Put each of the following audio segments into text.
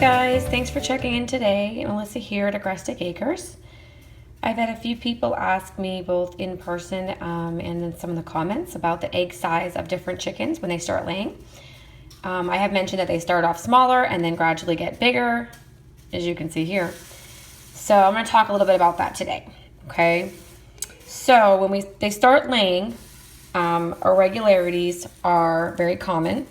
guys, thanks for checking in today. Melissa here at Agrestic Acres. I've had a few people ask me both in person and in some of the comments about the egg size of different chickens when they start laying. I have mentioned that they start off smaller and then gradually get bigger, as you can see here. So I'm going to talk a little bit about that today. Okay, so when they start laying, irregularities are very common.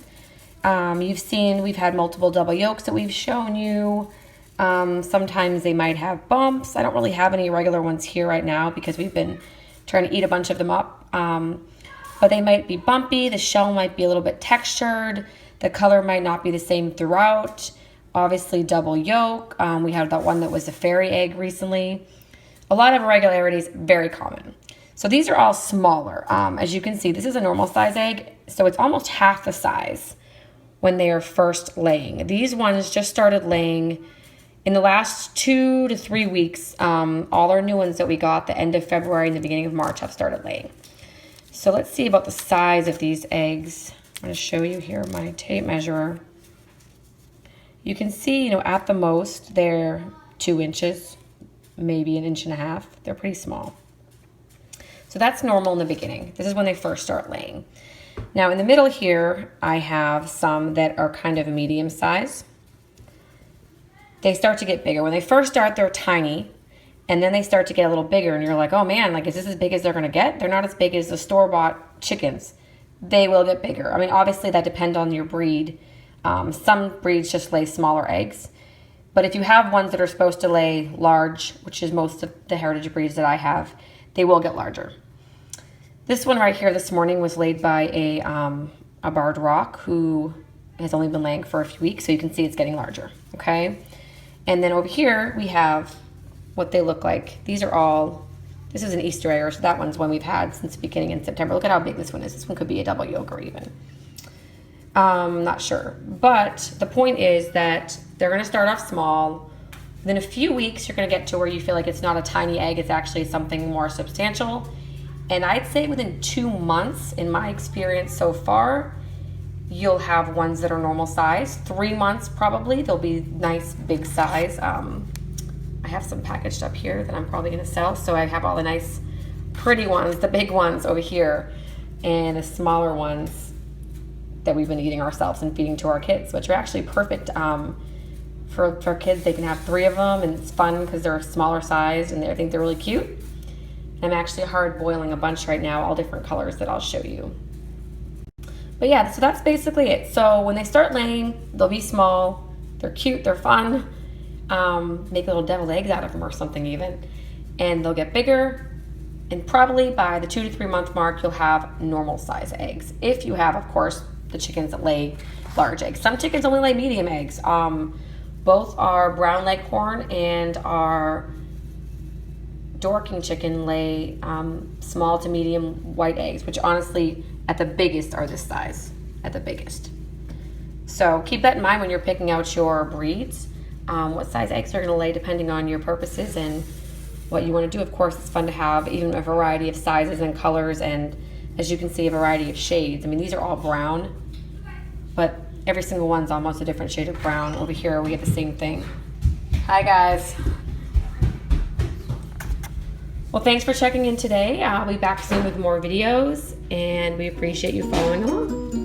You've seen we've had multiple double yolks that we've shown you. Sometimes they might have bumps. I don't really have any irregular ones here right now because we've been trying to eat a bunch of them up. But they might be bumpy. The shell might be a little bit textured. The color might not be the same throughout. Obviously double yolk. We had that one that was a fairy egg recently. A lot of irregularities, very common. So these are all smaller. As you can see, this is a normal size egg. So it's almost half the size when they are first laying. These ones just started laying in the last 2 to 3 weeks. All our new ones that we got the end of February and the beginning of March have started laying. So let's see about the size of these eggs. I'm going to show you here my tape measure. You can see, at the most, they're 2 inches, maybe 1.5 inches. They're pretty small. So that's normal in the beginning. This is when they first start laying. Now in the middle here, I have some that are kind of a medium size. They start to get bigger. When they first start, they're tiny, and then they start to get a little bigger, and you're like, oh man, is this as big as they're gonna get? They're not as big as the store-bought chickens. They will get bigger. I mean, obviously that depends on your breed. Some breeds just lay smaller eggs, but if you have ones that are supposed to lay large, which is most of the heritage breeds that I have, they will get larger. This one right here this morning was laid by a barred rock who has only been laying for a few weeks, so you can see it's getting larger, okay? And then over here we have what they look like. These are all, this is an Easter egg, so that one's one we've had since beginning in September. Look at how big this one is. This one could be a double yolk or even. Not sure. But the point is that they're gonna start off small. Within a few weeks, you're gonna get to where you feel like it's not a tiny egg, it's actually something more substantial. And I'd say within 2 months, in my experience so far, you'll have ones that are normal size. 3 months probably, they'll be nice big size. I have some packaged up here that I'm probably gonna sell. So I have all the nice pretty ones, the big ones over here, and the smaller ones that we've been eating ourselves and feeding to our kids, which are actually perfect for kids. They can have 3 of them, and it's fun because they're smaller sized and I think they're really cute. I'm actually hard boiling a bunch right now, all different colors that I'll show you. But yeah, so that's basically it. So when they start laying, they'll be small, they're cute, they're fun. Make little deviled eggs out of them or something even. And they'll get bigger, and probably by the 2 to 3 month mark, you'll have normal size eggs. If you have, of course, the chickens that lay large eggs. Some chickens only lay medium eggs. Both our brown leghorn and our Dorking chicken lay small to medium white eggs, which honestly at the biggest are this size, at the biggest. So keep that in mind when you're picking out your breeds, what size eggs are gonna lay depending on your purposes and what you wanna do. Of course, it's fun to have even a variety of sizes and colors, and as you can see, a variety of shades. I mean, these are all brown, but every single one's almost a different shade of brown. Over here, we get the same thing. Hi guys. Well, thanks for checking in today. I'll be back soon with more videos, and we appreciate you following along.